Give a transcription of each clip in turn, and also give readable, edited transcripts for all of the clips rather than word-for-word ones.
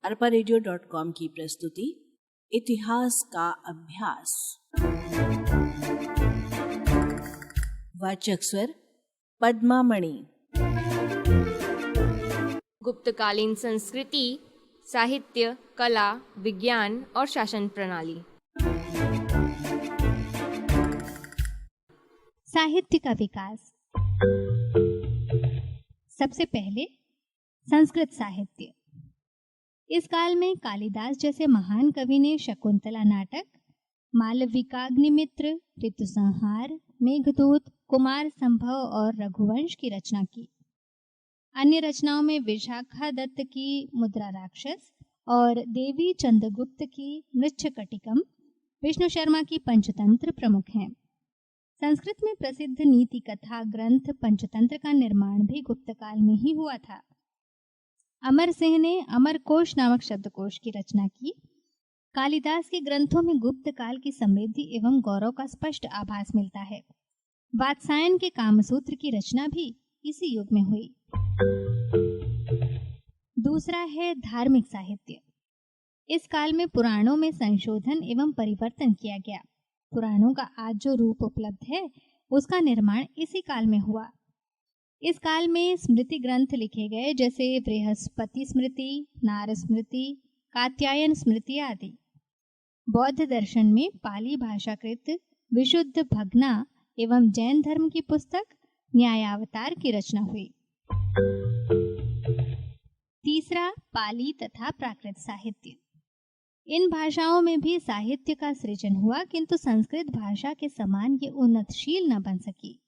arparadio.com की प्रस्तुति इतिहास का अभ्यास। वाचक स्वर पद्मा मणि। गुप्तकालीन संस्कृति, साहित्य, कला, विज्ञान और शासन प्रणाली। साहित्य का विकास। सबसे पहले संस्कृत साहित्य। इस काल में कालिदास जैसे महान कवि ने शकुंतला नाटक, मालविकाग्निमित्र, ऋतुसंहार, मेघदूत, कुमार संभव और रघुवंश की रचना की। अन्य रचनाओं में विशाखा दत्त की मुद्रा राक्षस और देवी चंद्रगुप्त की मृच्छकटिकम, विष्णु शर्मा की पंचतंत्र प्रमुख हैं। संस्कृत में प्रसिद्ध नीति कथा ग्रंथ पंचतंत्र का निर्माण भी गुप्त काल में ही हुआ था। अमर सिंह ने अमरकोश नामक शब्दकोश की रचना की। कालिदास के ग्रंथों में गुप्त काल की समृद्धि एवं गौरव का स्पष्ट आभास मिलता है। वात्सायन के कामसूत्र की रचना भी इसी युग में हुई। दूसरा है धार्मिक साहित्य। इस काल में पुराणों में संशोधन एवं परिवर्तन किया गया। पुराणों का आज जो रूप उपलब्ध है उसका निर्माण इसी काल में हुआ। इस काल में स्मृति ग्रंथ लिखे गए, जैसे बृहस्पति स्मृति, नार स्मृति, कात्यायन स्मृति आदि। बौद्ध दर्शन में पाली भाषाकृत विशुद्ध भगना एवं जैन धर्म की पुस्तक न्यायावतार की रचना हुई। तीसरा पाली तथा प्राकृत साहित्य। इन भाषाओं में भी साहित्य का सृजन हुआ, किंतु संस्कृत भाषा के समान ये उन्नतशील न बन सकी।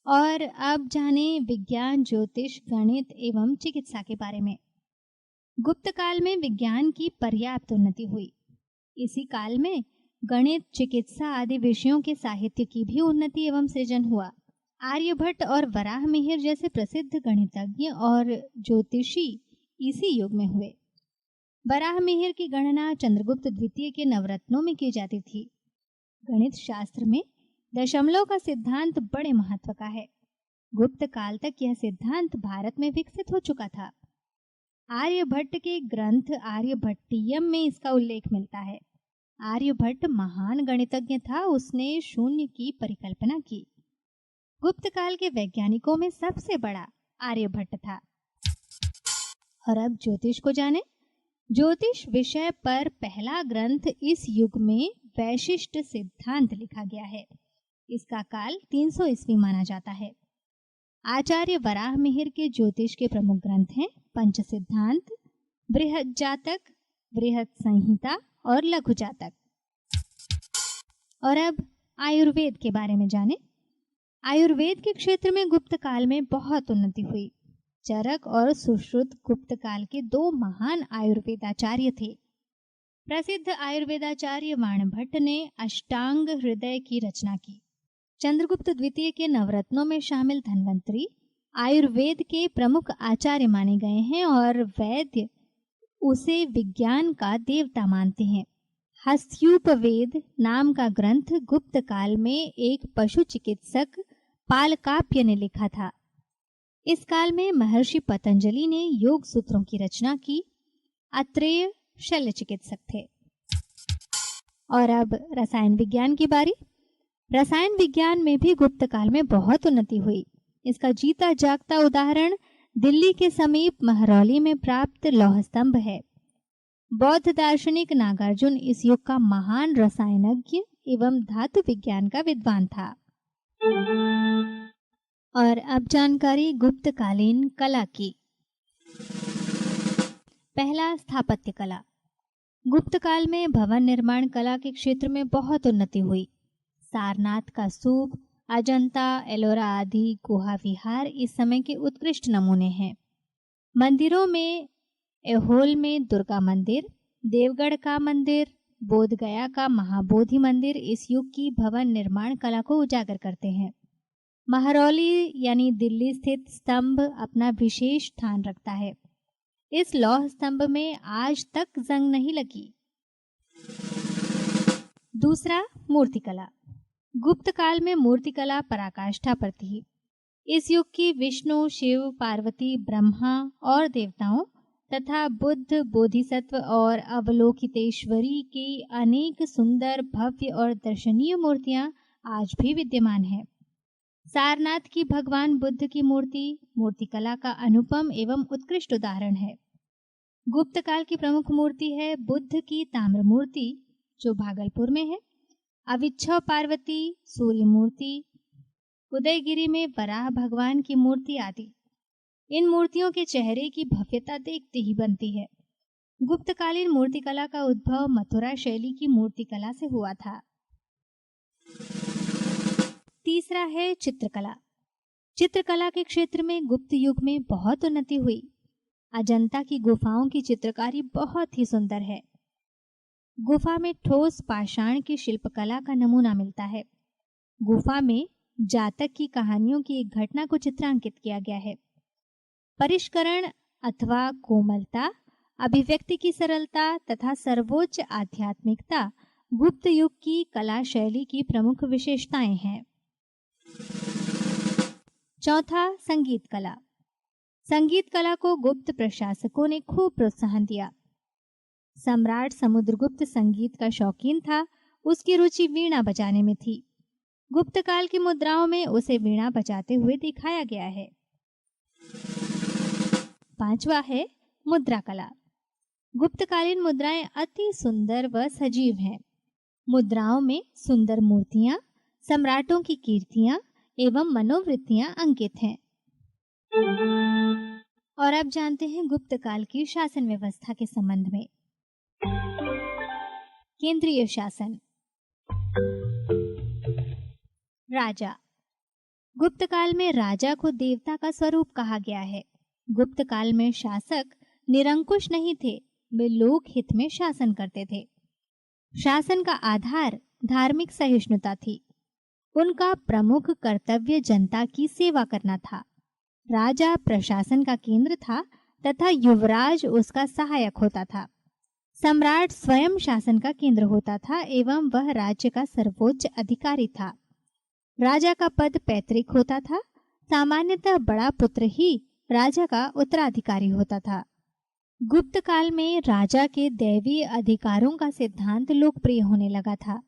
और अब जाने विज्ञान, ज्योतिष, गणित एवं चिकित्सा के बारे में। गुप्त काल में विज्ञान की पर्याप्त उन्नति हुई। इसी काल में गणित, चिकित्सा आदि विषयों के साहित्य की भी उन्नति एवं सृजन हुआ। आर्यभट्ट और वराहमिहिर जैसे प्रसिद्ध गणितज्ञ और ज्योतिषी इसी युग में हुए। वराहमिहिर की गणना चंद्रगुप्त द्वितीय के नवरत्नों में की जाती थी। गणित शास्त्र में दशमलव का सिद्धांत बड़े महत्व का है। गुप्त काल तक यह सिद्धांत भारत में विकसित हो चुका था। आर्यभट्ट के ग्रंथ आर्यभट्टीयम में इसका उल्लेख मिलता है। आर्यभट्ट महान गणितज्ञ था, उसने शून्य की परिकल्पना की। गुप्त काल के वैज्ञानिकों में सबसे बड़ा आर्यभट्ट था। और अब ज्योतिष को जाने। ज्योतिष विषय पर पहला ग्रंथ इस युग में वैशिष्ट सिद्धांत लिखा गया है। इसका काल 300 ईस्वी माना जाता है। आचार्य वराहमिहिर के ज्योतिष के प्रमुख ग्रंथ हैं पंच सिद्धांत, बृहद जातक, बृहद संहिता और लघु जातक। और अब आयुर्वेद के बारे में जाने। आयुर्वेद के क्षेत्र में गुप्त काल में बहुत उन्नति हुई। चरक और सुश्रुत गुप्त काल के दो महान आयुर्वेदाचार्य थे। प्रसिद्ध आयुर्वेदाचार्य वाणभट्ट ने अष्टांग हृदय की रचना की। चंद्रगुप्त द्वितीय के नवरत्नों में शामिल धन्वंतरी आयुर्वेद के प्रमुख आचार्य माने गए हैं और वैद्य उसे विज्ञान का देवता मानते हैं। हस्त्यूपवेद नाम का ग्रंथ गुप्त काल में एक पशु चिकित्सक पालकाप्य ने लिखा था। इस काल में महर्षि पतंजलि ने योग सूत्रों की रचना की। अत्रेय शल्य चिकित्सक थे। और अब रसायन विज्ञान की बारी। रसायन विज्ञान में भी गुप्त काल में बहुत उन्नति हुई। इसका जीता जागता उदाहरण दिल्ली के समीप महरौली में प्राप्त लौह स्तंभ है। बौद्ध दार्शनिक नागार्जुन इस युग का महान रसायनज्ञ एवं धातु विज्ञान का विद्वान था। और अब जानकारी गुप्तकालीन कला की। पहला, स्थापत्य कला। गुप्त काल में भवन निर्माण कला के क्षेत्र में बहुत उन्नति हुई। सारनाथ का स्तूप, अजंता, एलोरा आदि गुहा विहार इस समय के उत्कृष्ट नमूने हैं। मंदिरों में ऐहोल में दुर्गा मंदिर, देवगढ़ का मंदिर, बोधगया का महाबोधि मंदिर इस युग की भवन निर्माण कला को उजागर करते हैं। महरौली यानी दिल्ली स्थित स्तंभ अपना विशेष स्थान रखता है। इस लौह स्तंभ में आज तक जंग नहीं लगी। दूसरा, मूर्तिकला। गुप्त काल में मूर्तिकला पराकाष्ठा पर थी। इस युग की विष्णु, शिव, पार्वती, ब्रह्मा और देवताओं तथा बुद्ध, बोधिसत्व और अवलोकितेश्वरी की अनेक सुंदर, भव्य और दर्शनीय मूर्तियां आज भी विद्यमान है। सारनाथ की भगवान बुद्ध की मूर्तिकला का अनुपम एवं उत्कृष्ट उदाहरण है। गुप्त काल की प्रमुख मूर्ति है बुद्ध की ताम्र मूर्ति, जो भागलपुर में है। अविच्छव पार्वती, सूर्य मूर्ति, उदयगिरी में वराह भगवान की मूर्ति आदि। इन मूर्तियों के चेहरे की भव्यता देखते ही बनती है। गुप्तकालीन मूर्तिकला का उद्भव मथुरा शैली की मूर्तिकला से हुआ था। तीसरा है चित्रकला। चित्रकला के क्षेत्र में गुप्त युग में बहुत उन्नति हुई। अजंता की गुफाओं की चित्रकारी बहुत ही सुंदर है। गुफा में ठोस पाषाण की शिल्पकला का नमूना मिलता है। गुफा में जातक की कहानियों की एक घटना को चित्रांकित किया गया है। परिष्करण अथवा कोमलता, अभिव्यक्ति की सरलता तथा सर्वोच्च आध्यात्मिकता गुप्त युग की कला शैली की प्रमुख विशेषताएं हैं। चौथा, संगीत कला। संगीत कला को गुप्त प्रशासकों ने खूब प्रोत्साहन दिया। सम्राट समुद्रगुप्त संगीत का शौकीन था। उसकी रुचि वीणा बजाने में थी। गुप्त काल की मुद्राओं में उसे वीणा बजाते हुए दिखाया गया है। पांचवा है मुद्रा कला। गुप्तकालीन मुद्राएं अति सुंदर व सजीव हैं। मुद्राओं में सुंदर मूर्तियां, सम्राटों की कीर्तियां एवं मनोवृत्तियां अंकित हैं। और अब जानते हैं गुप्त काल की शासन व्यवस्था के संबंध में। केंद्रीय शासन। राजा। गुप्त काल में राजा को देवता का स्वरूप कहा गया है। गुप्त काल में शासक निरंकुश नहीं थे, वे लोक हित में शासन करते थे। शासन का आधार धार्मिक सहिष्णुता थी। उनका प्रमुख कर्तव्य जनता की सेवा करना था। राजा प्रशासन का केंद्र था तथा युवराज उसका सहायक होता था। सम्राट स्वयं शासन का केंद्र होता था एवं वह राज्य का सर्वोच्च अधिकारी था। राजा का पद पैतृक होता था। सामान्यतः बड़ा पुत्र ही राजा का उत्तराधिकारी होता था। गुप्त काल में राजा के दैवीय अधिकारों का सिद्धांत लोकप्रिय होने लगा था।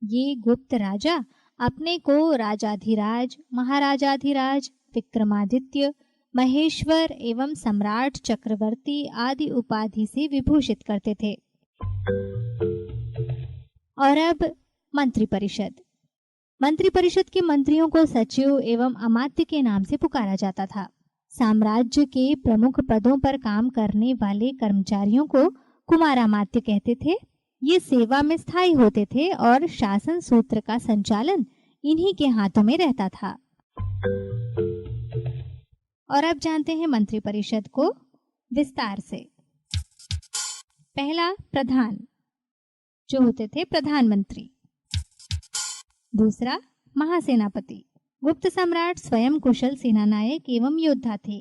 ये गुप्त राजा अपने को राजाधिराज, महाराजाधिराज, विक्रमादित्य, महेश्वर एवं सम्राट, चक्रवर्ती आदि उपाधि से विभूषित करते थे। और अब मंत्रिपरिषद। मंत्रिपरिषद के मंत्रियों को सचिव एवं अमात्य के नाम से पुकारा जाता था। साम्राज्य के प्रमुख पदों पर काम करने वाले कर्मचारियों को कुमारामात्य कहते थे। ये सेवा में स्थायी होते थे और शासन सूत्र का संचालन इन्हीं के हाथों में रहता था। और अब जानते हैं मंत्रिपरिषद को विस्तार से। पहला, प्रधान, जो होते थे प्रधानमंत्री। दूसरा, महासेनापति। गुप्त सम्राट स्वयं कुशल सेनानायक एवं योद्धा थे।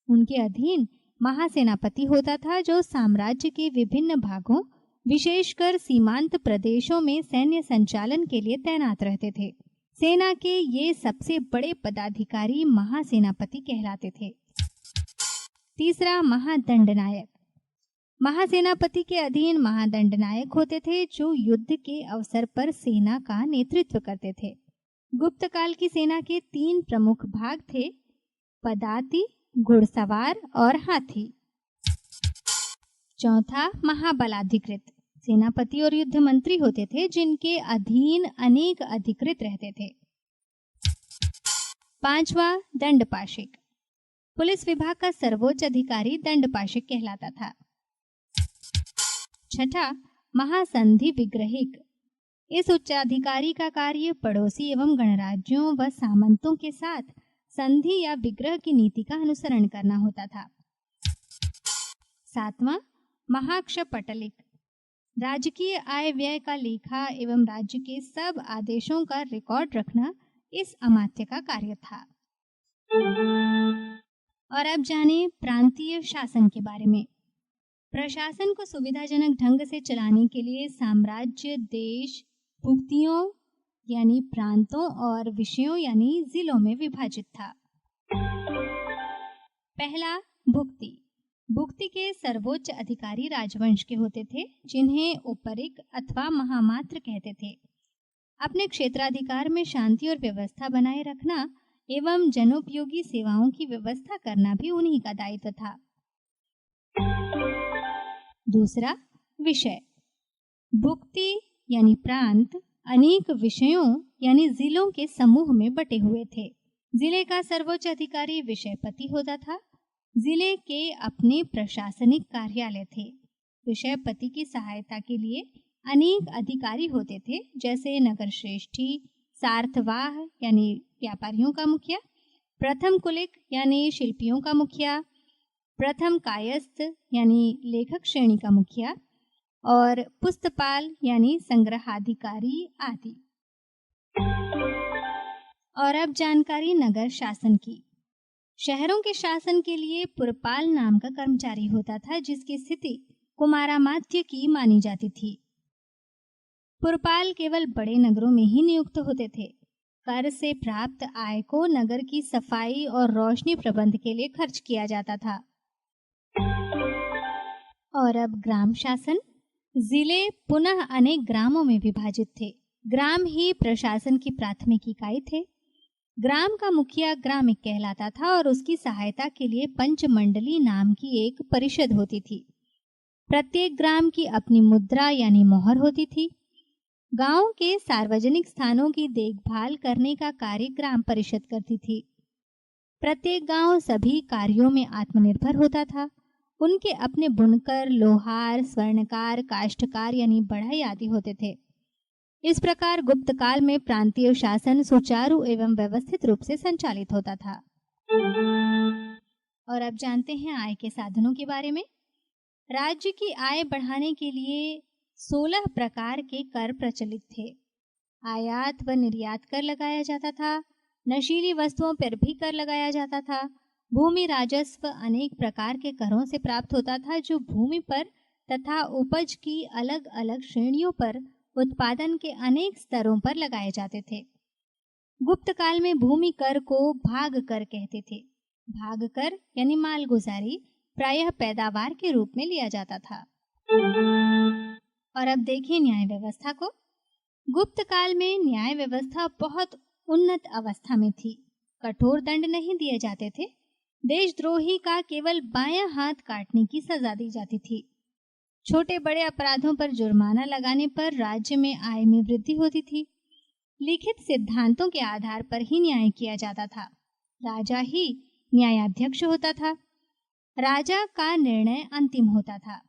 उनके अधीन महासेनापति होता था, जो साम्राज्य के विभिन्न भागों, विशेषकर सीमांत प्रदेशों में सैन्य संचालन के लिए तैनात रहते थे। सेना के ये सबसे बड़े पदाधिकारी महासेनापति कहलाते थे। तीसरा, महादंडनायक। महासेनापति के अधीन महादंडनायक होते थे, जो युद्ध के अवसर पर सेना का नेतृत्व करते थे। गुप्त काल की सेना के 3 प्रमुख भाग थे: पदाति, घुड़सवार और हाथी। चौथा, महाबलाधिकृत। सेनापति और युद्ध मंत्री होते थे, जिनके अधीन अनेक अधिकृत रहते थे। पांचवा, दंडपाशिक। पुलिस विभाग का सर्वोच्च अधिकारी दंडपाशिक कहलाता था। छठा, महासंधि विग्रहिक। इस उच्चाधिकारी का कार्य पड़ोसी एवं गणराज्यों व सामंतों के साथ संधि या विग्रह की नीति का अनुसरण करना होता था। सातवां, महाक्षपटलिक। राजकीय आय व्यय का लेखा एवं राज्य के सब आदेशों का रिकॉर्ड रखना इस अमात्य का कार्य था। और अब जानें प्रांतीय शासन के बारे में। प्रशासन को सुविधाजनक ढंग से चलाने के लिए साम्राज्य देश भुक्तियों यानी प्रांतों और विषयों यानी जिलों में विभाजित था। पहला, भुक्ति। भुक्ति के सर्वोच्च अधिकारी राजवंश के होते थे, जिन्हें उपरिक अथवा महामात्र कहते थे। अपने क्षेत्राधिकार में शांति और व्यवस्था बनाए रखना एवं जनोपयोगी सेवाओं की व्यवस्था करना भी उन्हीं का दायित्व था। दूसरा, विषय। भुक्ति यानी प्रांत अनेक विषयों यानी जिलों के समूह में बटे हुए थे। जिले का सर्वोच्च अधिकारी विषयपति होता था। जिले के अपने प्रशासनिक कार्यालय थे। विषयपति की सहायता के लिए अनेक अधिकारी होते थे, जैसे नगर श्रेष्ठी, सार्थवाह यानी व्यापारियों का मुखिया, प्रथम कुलिक यानी शिल्पियों का मुखिया, प्रथम कायस्थ यानी लेखक श्रेणी का मुखिया और पुस्तपाल यानी संग्रहाधिकारी आदि। और अब जानकारी नगर शासन की। शहरों के शासन के लिए पुरपाल नाम का कर्मचारी होता था, जिसकी स्थिति कुमारामात्य की मानी जाती थी। पुरपाल केवल बड़े नगरों में ही नियुक्त होते थे। कर से प्राप्त आय को नगर की सफाई और रोशनी प्रबंध के लिए खर्च किया जाता था। और अब ग्राम शासन। जिले पुनः अनेक ग्रामों में विभाजित थे। ग्राम ही प्रशासन की प्राथमिक इकाई थे। ग्राम का मुखिया ग्रामिक कहलाता था और उसकी सहायता के लिए पंचमंडली नाम की एक परिषद होती थी। प्रत्येक ग्राम की अपनी मुद्रा यानी मोहर होती थी। गांव के सार्वजनिक स्थानों की देखभाल करने का कार्य ग्राम परिषद करती थी। प्रत्येक गांव सभी कार्यों में आत्मनिर्भर होता था। उनके अपने बुनकर, लोहार, स्वर्णकार, काष्ठकार यानी बढ़ई आदि होते थे। इस प्रकार गुप्त काल में प्रांतीय शासन सुचारू एवं व्यवस्थित रूप से संचालित होता था। और अब जानते हैं आय के साधनों के बारे में। राज्य की आय बढ़ाने के लिए 16 प्रकार के कर प्रचलित थे। आयात व निर्यात कर लगाया जाता था। नशीली वस्तुओं पर भी कर लगाया जाता था। भूमि राजस्व अनेक प्रकार के करों से प्राप्त होता था, जो भूमि पर तथा उपज की अलग अलग श्रेणियों पर उत्पादन के अनेक स्तरों पर लगाए जाते थे। गुप्त काल में भूमि कर को भाग कर कहते थे। भाग कर यानी मालगुजारी प्रायः पैदावार के रूप में लिया जाता था। और अब देखिए न्याय व्यवस्था को। गुप्त काल में न्याय व्यवस्था बहुत उन्नत अवस्था में थी। कठोर दंड नहीं दिए जाते थे। देशद्रोही का केवल बायां हाथ काटने की सजा दी जाती थी। छोटे बड़े अपराधों पर जुर्माना लगाने पर राज्य में आय में वृद्धि होती थी। लिखित सिद्धांतों के आधार पर ही न्याय किया जाता था। राजा ही न्यायाध्यक्ष होता था। राजा का निर्णय अंतिम होता था।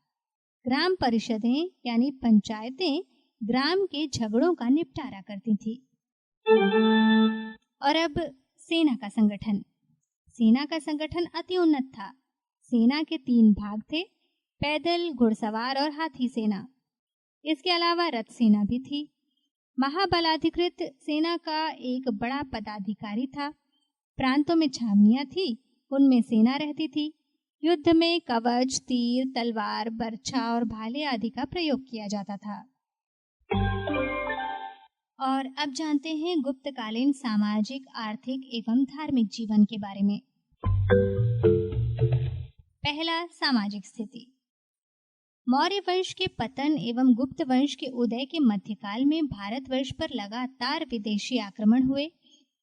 ग्राम परिषदें यानी पंचायतें ग्राम के झगड़ों का निपटारा करती थी। और अब सेना का संगठन। सेना का संगठन अति उन्नत था। सेना के 3 भाग थे: पैदल, घुड़सवार और हाथी सेना। इसके अलावा रथ सेना भी थी। महाबलाधिकृत सेना का एक बड़ा पदाधिकारी था। प्रांतों में छावनियां थी, उनमें सेना रहती थी। युद्ध में कवच, तीर, तलवार, बर्छा और भाले आदि का प्रयोग किया जाता था। और अब जानते हैं गुप्तकालीन सामाजिक, आर्थिक एवं धार्मिक जीवन के बारे में। पहला, सामाजिक स्थिति। मौर्य वंश के पतन एवं गुप्त वंश के उदय के मध्यकाल में भारतवर्ष पर लगातार विदेशी आक्रमण हुए।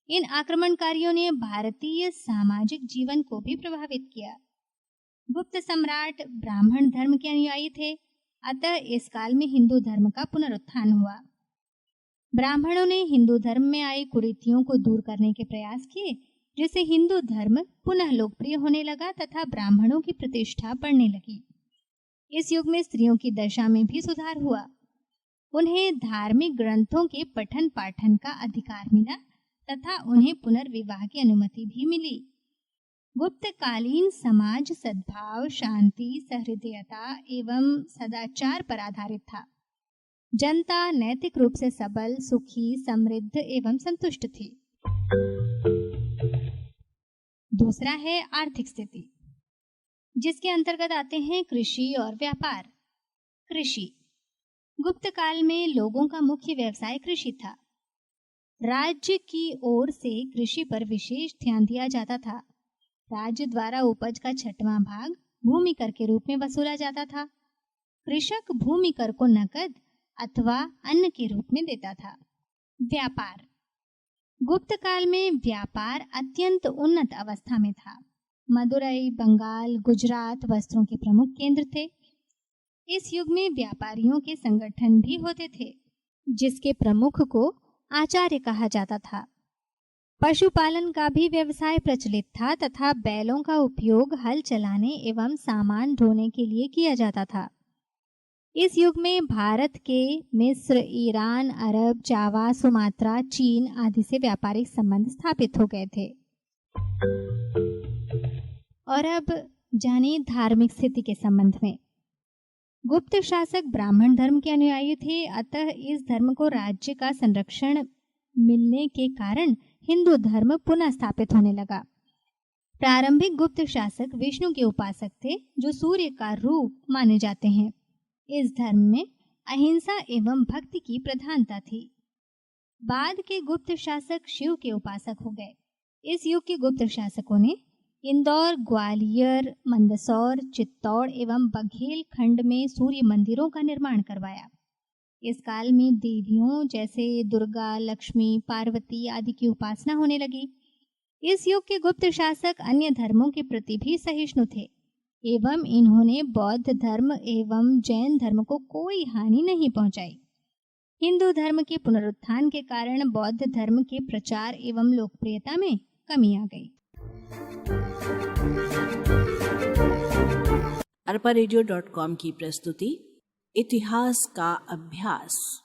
इन आक्रमणकारियों ने भारतीय सामाजिक जीवन को भी प्रभावित किया। गुप्त सम्राट ब्राह्मण धर्म के अनुयायी थे, अतः इस काल में हिंदू धर्म का पुनरुत्थान हुआ। ब्राह्मणों ने हिंदू धर्म में आई कुरीतियों को दूर करने के प्रयास किए, जिससे हिंदू धर्म पुनः लोकप्रिय होने लगा तथा ब्राह्मणों की प्रतिष्ठा बढ़ने लगी। इस युग में स्त्रियों की दशा में भी सुधार हुआ। उन्हें धार्मिक ग्रंथों के पठन पाठन का अधिकार मिला तथा उन्हें पुनर्विवाह की अनुमति भी मिली। गुप्तकालीन समाज सद्भाव, शांति, सहृदयता एवं सदाचार पर आधारित था। जनता नैतिक रूप से सबल, सुखी, समृद्ध एवं संतुष्ट थी। दूसरा है आर्थिक स्थिति, जिसके अंतर्गत आते हैं कृषि और व्यापार। कृषि। गुप्त काल में लोगों का मुख्य व्यवसाय कृषि था। राज्य की ओर से कृषि पर विशेष ध्यान दिया जाता था। राज्य द्वारा उपज का 6वां भाग भूमि कर के रूप में वसूला जाता था। कृषक भूमि कर को नकद अथवा अन्न के रूप में देता था। व्यापार। गुप्त काल में व्यापार अत्यंत उन्नत अवस्था में था। मदुरई, बंगाल, गुजरात वस्त्रों के प्रमुख केंद्र थे। इस युग में व्यापारियों के संगठन भी होते थे, जिसके प्रमुख को आचार्य कहा जाता था। पशुपालन का भी व्यवसाय प्रचलित था तथा बैलों का उपयोग हल चलाने एवं सामान ढोने के लिए किया जाता था। इस युग में भारत के मिस्र, ईरान, अरब, जावा, सुमात्रा, चीन आदि से व्यापारिक संबंध स्थापित हो गए थे। और अब जानिए धार्मिक स्थिति के संबंध में। गुप्त शासक ब्राह्मण धर्म के अनुयायी थे, अतः इस धर्म को राज्य का संरक्षण मिलने के कारण हिंदू धर्म पुनः स्थापित होने लगा। प्रारंभिक गुप्त शासक विष्णु के उपासक थे, जो सूर्य का रूप माने जाते हैं। इस धर्म में अहिंसा एवं भक्ति की प्रधानता थी। बाद के गुप्त शासक शिव के उपासक हो गए। इस युग के गुप्त शासकों ने इंदौर, ग्वालियर, मंदसौर, चित्तौड़ एवं बघेल खंड में सूर्य मंदिरों का निर्माण करवाया। इस काल में देवियों जैसे दुर्गा, लक्ष्मी, पार्वती आदि की उपासना होने लगी। इस युग के गुप्त शासक अन्य धर्मों के प्रति भी सहिष्णु थे एवं इन्होंने बौद्ध धर्म एवं जैन धर्म को कोई हानि नहीं पहुंचाई। हिंदू धर्म के पुनरुत्थान के कारण बौद्ध धर्म के प्रचार एवं लोकप्रियता में कमी आ गई। arparedio.com की प्रस्तुति इतिहास का अभ्यास।